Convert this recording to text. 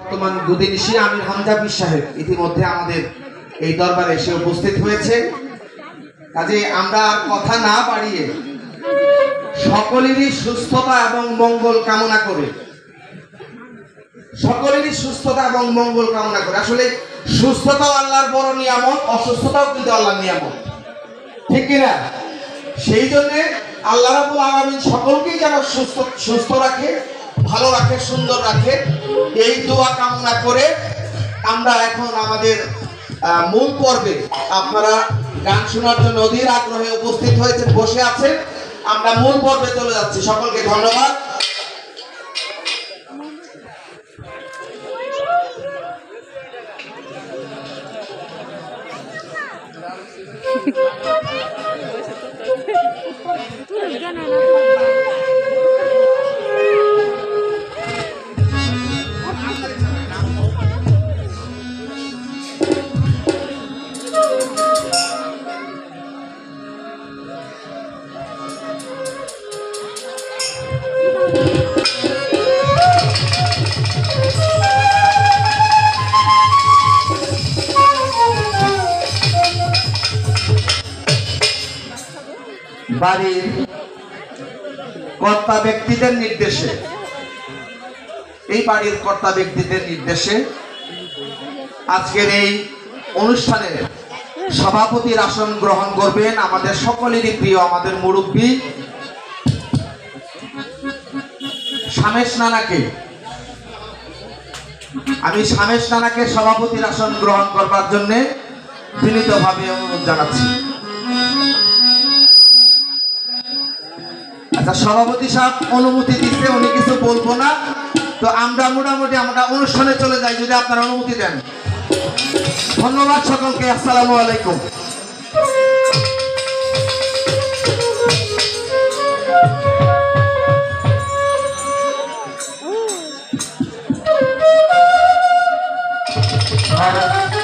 বর্তমান দুদিনশী আমির হামজা পীর সাহেব ইতিমধ্যে আমাদের এই দরবারে এসে উপস্থিত হয়েছে। কাজে আমরা আর কথা না বাড়িয়ে সকলেরই সুস্থতা এবং মঙ্গল কামনা করে আসলে সুস্থতাও আল্লাহর বড় নিয়ামত, অসুস্থতাও কিন্তু আল্লাহর নিয়ামত, ঠিক কিনা? সেই জন্য আল্লাহ রাব্বুল আলামিন সকলকেই যেন সুস্থ রাখে, ভালো রাখে, সুন্দর রাখে, এই দোয়া কামনা করে আমরা এখন আমাদের মূল পর্বে, আপনারা গান শোনার জন্য অধীর আগ্রহে উপস্থিত হয়েছেন, বসে আছেন, আমরা মূল পর্বে চলে যাচ্ছি। সকলকে ধন্যবাদ। বাড়ির কর্তা ব্যক্তিদের নির্দেশে, আজকের এই অনুষ্ঠানের সভাপতির আসন গ্রহণ করবেন আমাদের সকলেরই প্রিয়, আমাদের মুরব্বী শামেশ নানাকে। আমি শামেশ নানাকে সভাপতির আসন গ্রহণ করবার জন্য বিনীতভাবে অনুরোধ জানাচ্ছি। আচ্ছা, সভাপতি সাহেব অনুমতি দিচ্ছে, উনি কিছু বলবো না, তো আমরা মোটামুটি আমরা অনুষ্ঠানে চলে যাই যদি আপনারা অনুমতি দেন। ধন্যবাদ সকলকে। আসসালামু আলাইকুম। All right.